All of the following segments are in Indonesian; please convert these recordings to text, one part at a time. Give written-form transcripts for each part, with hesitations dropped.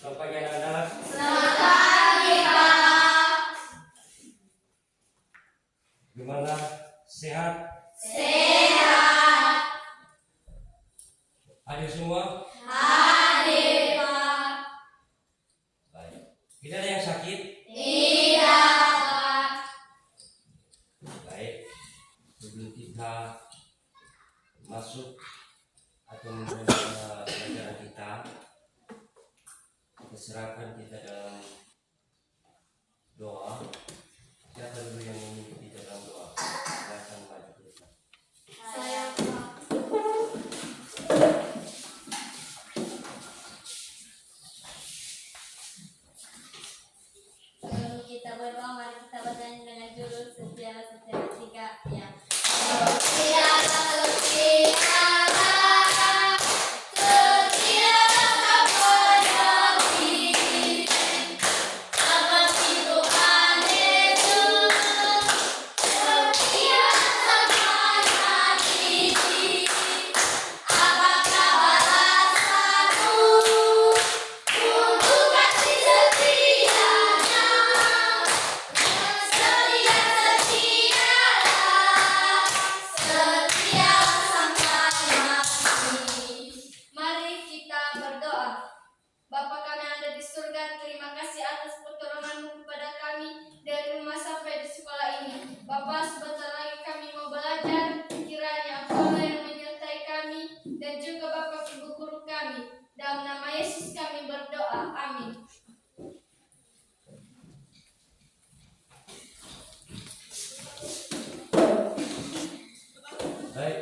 Selamat pagi anak-anak. Selamat pagi, Pak. Gimana? Sehat? Sehat. Hadir semua? Hadir, Pak. Baik. Tidak ada yang sakit? Tidak, Pak. Baik. Sebelum kita masuk atau memulai pelajaran kita serahkan kita dalam doa. Siapa dulu yang memimpin dalam doa? Silakan maju ke depan. Saya, Pak. Sebelum kita berdoa, mari kita baca dengan judul Setia 3 ya. Setia, setia. Dalam nama Yesus kami berdoa, amin. Baik.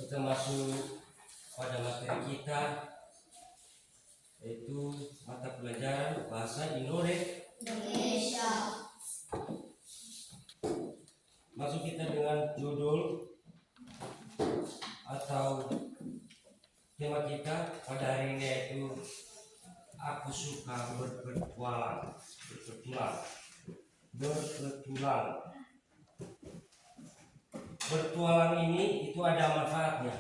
Kita masuk pada materi kita, yaitu mata pelajaran bahasa Indonesia. Masuk kita dengan judul atau tema kita pada hari ini yaitu aku suka berpetualang. Bertualang ini itu ada manfaatnya.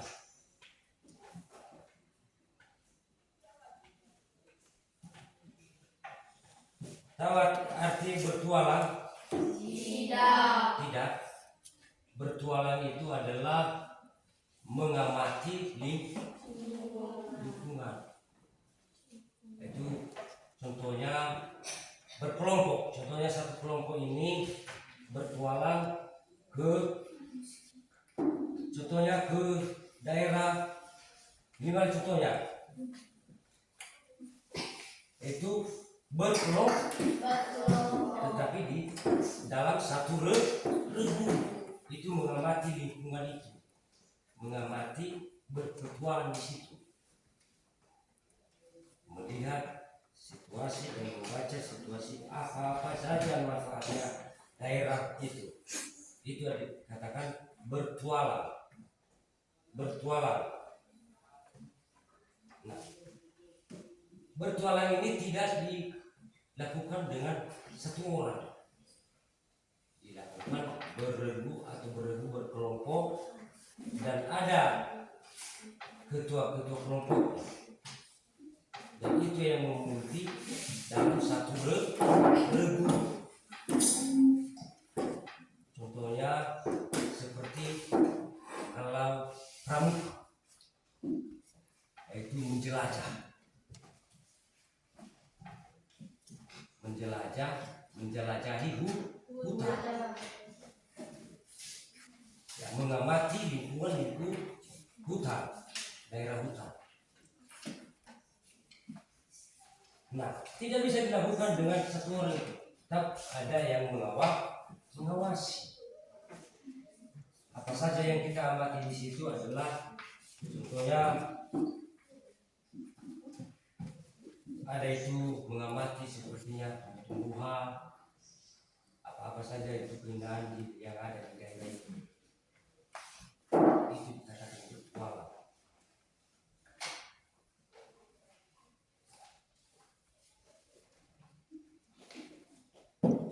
Tahu arti bertualang? Tidak. Bertualang itu adalah mengamati lingkungan. Itu contohnya berkelompok. Contohnya satu kelompok ini bertualang ke daerah. Gimana contohnya? Itu berkelompok, tetapi di dalam satu regu. Itu mengamati lingkungan itu, mengamati berpetualang di situ, melihat situasi dan membaca situasi apa saja manfaatnya daerah itu. Itu dikatakan bertualang. Nah, bertualang ini tidak dilakukan dengan satu orang, dilakukan berregu berkelompok, dan ada ketua-ketua kelompok, dan itu yang memimpin dalam satu regu. Contohnya seperti kalau pramuka, yaitu menjelajahi hutan, ya, mengamati lingkungan hutan, daerah hutan. Nah, tidak bisa dilakukan dengan satu orang itu, tetap ada yang mengawasi. Apa saja yang kita amati di situ adalah contohnya ada itu mengamati sepertinya tumbuhan, apa saja itu keindahan yang ada di daerah itu. Itu dikatakan bertualang.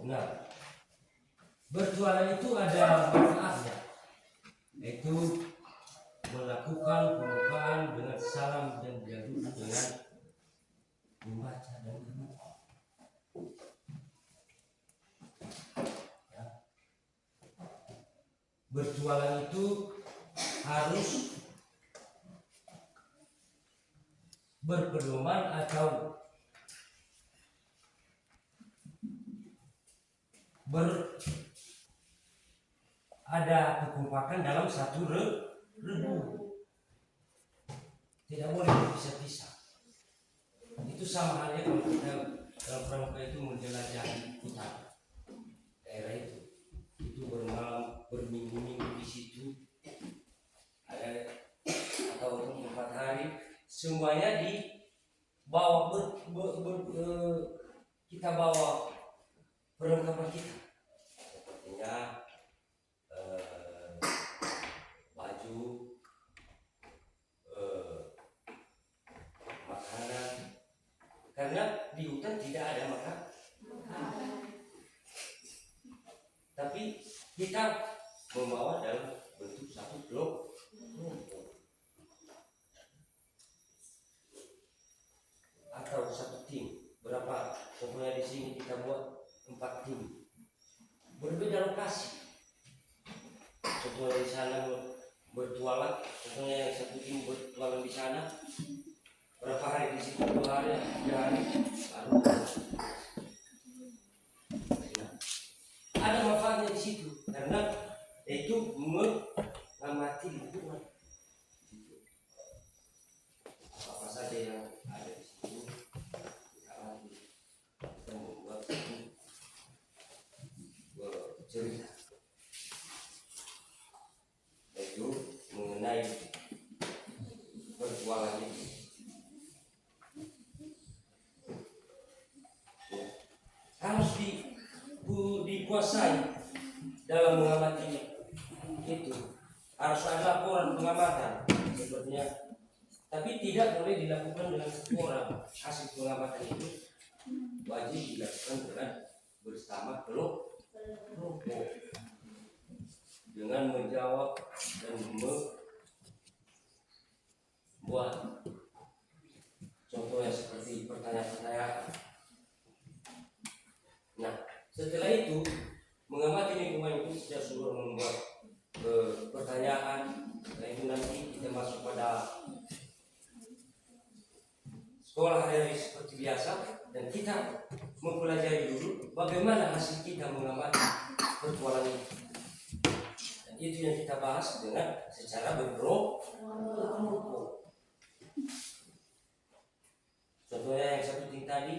Nah, bertualang itu ada manfaatnya, yaitu melakukan pembukaan dengan salam dan diaduk dengan membaca dan berdoa. Ya. Berjualan itu harus berpedoman atau ada kekompakan dalam satu regu. Tidak boleh berpisah-pisah. Itu sama halnya kalau kita dalam pramuka itu menjelajahi hutan daerah itu bermalam berminggu-minggu di situ, ada atau untuk 4 hari, semuanya dibawa kita bawa perlengkapan kita, sepertinya baju, makanan, karena di hutan tidak ada makanan. Tapi kita membawa dalam bentuk satu blok atau satu tim. Berapa? Contohnya di sini kita buat 4 tim, berbeda lokasi. Contohnya di sana bertualang, contohnya yang satu tim bertualang di sana, berapa hari di situ, 2 hari, 3 hari, lalu ada manfaatnya di situ karena itu mengamati lingkungan. Apa saja yang ada di situ kita amati, kita membuat cerita itu mengenai perjualan itu. Ya. Harus dikuasai dalam mengamati itu, harus ada laporan pengamatan sepertinya, tapi tidak boleh dilakukan dengan satu orang. Hasil pengamatan itu wajib dilakukan dengan bersama kelompok dengan menjawab dan membuat contohnya seperti pertanyaan-pertanyaan. Nah, setelah itu mengamati lingkungan itu sudah suruh membuat pertanyaan. Setelah itu nanti kita masuk pada sekolah hari seperti biasa dan kita mempelajari dulu bagaimana hasil kita mengamati pertualangan itu. Dan itu yang kita bahas dengan secara berkelompok. Contohnya yang satu tim tadi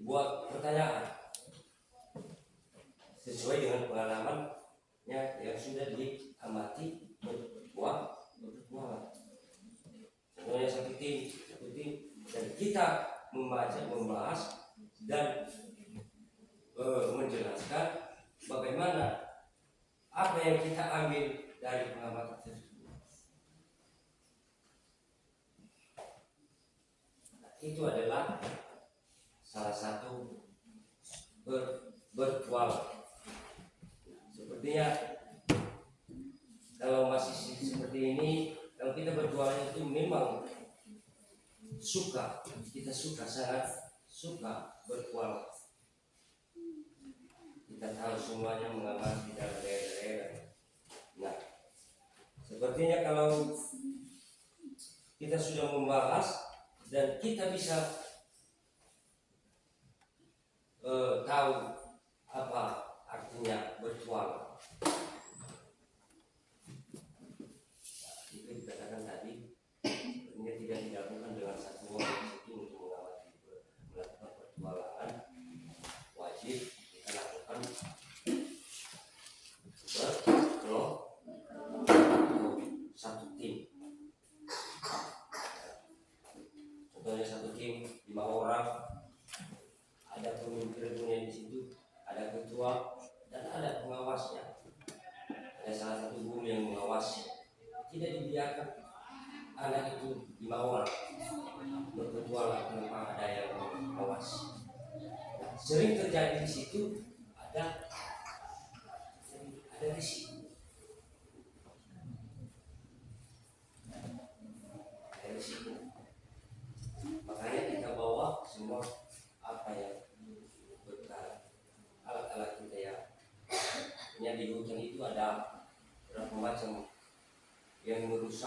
buat pertanyaan sesuai dengan pengalamannya yang sudah diamati bertualang. Contohnya satu tim, dan kita membahas dan menjelaskan bagaimana apa yang kita ambil dari pengamatan tersebut. Nah, itu adalah salah satu bertualang. Sepertinya kalau masih seperti ini, kalau kita berjualan itu memang kita sangat suka berjualan. Kita tahu semuanya mengamati dalam daerah-daerah. Nah, sepertinya kalau kita sudah membahas dan kita bisa tahu apa artinya bertualang. Itu dikatakan tadi, sebenarnya tidak dilakukan dengan satu orang di situ untuk melakukan pertualangan. Wajib kita lakukan berkelompok satu tim. Contohnya satu tim 5 orang, ada pemimpinnya di situ, ada ketua dan ada pengawasnya. Ada salah satu guru yang mengawasi. Tidak dibiarkan anak itu 5 orang berpetualang tanpa ada yang mengawasi. Sering terjadi di situ ada risiko. Makanya kita bawa semua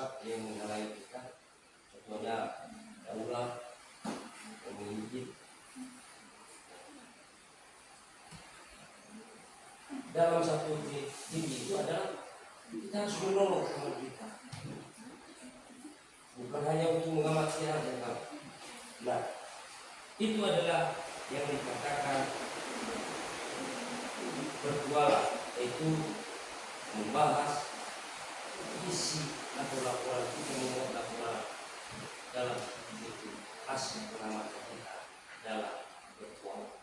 dosa yang menghalangi kita, contohnya daulah yang menggigit. Dalam satu tinggi itu adalah kita harus menolong teman kita, bukan hanya untuk mengamati saja kan. Nah, itu adalah yang dikatakan berjualan, yaitu membahas isi atau laporan kita, membuat laporan dalam itu hasil pengamatan kita dalam berjualan.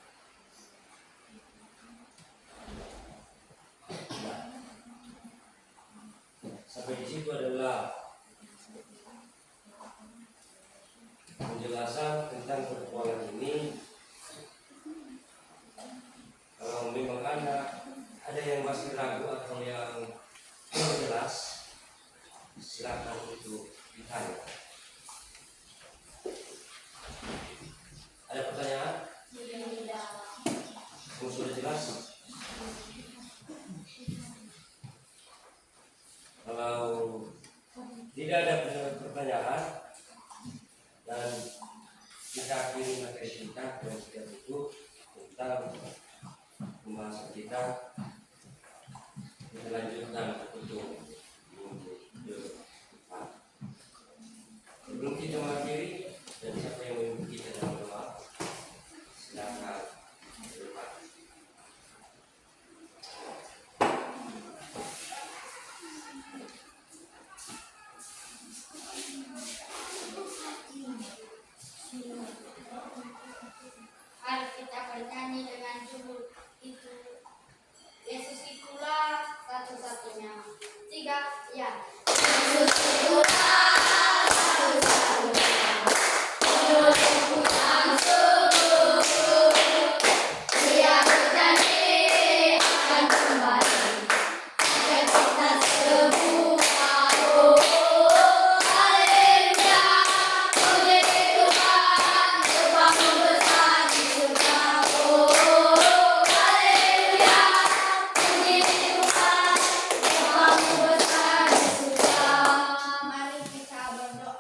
Nah, sampai di situ adalah penjelasan tentang perjualan ini. Kalau memang ada yang masih ragu atau yang jelas, silakan untuk ditanya. Ada pertanyaan? Kamu sudah jelas? Kalau tidak ada pertanyaan dan kita akhiri materi kita dan setiap itu tentang pembahasan kita lanjutkan untuk minggu depan. Sebelum kita mengakhiri, dan siapa yang memimpin kita dalam doa, silakan berdoa. Mari kita bernyanyi dengan judul itu, Yesus itulah satu-satunya. 3, ya. Yesus itulah satu-satunya. Hidupku yang sungguh, Dia berjanji akan kembali. Akan kita semua. Haleluya, puji Tuhan, Tuhanmu besar di surga. Haleluya, puji Tuhan, Tuhanmu besar di surga. Mari kita berdoa.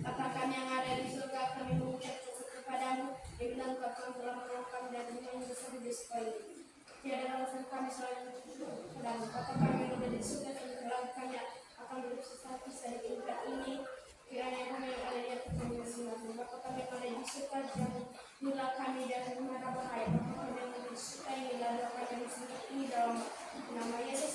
Bapa kami yang ada di surga, kami mengucap syukur kepadamu dengan Kau telah menolong kami dari dunia yang besar di surga ini. Tiada alasan kami selain kepadamu. Bapa kami yang ada di surga, telah kami akan duduk sesaat di tempat ini. Kiranya kami yang ada di atas kami masing-masing. Bapa kami yang ada di surga, jangan kami dari mara bahaya. Bapa kami yang ada di surga, inilah doa kami singkat ini dalam nama Yesus.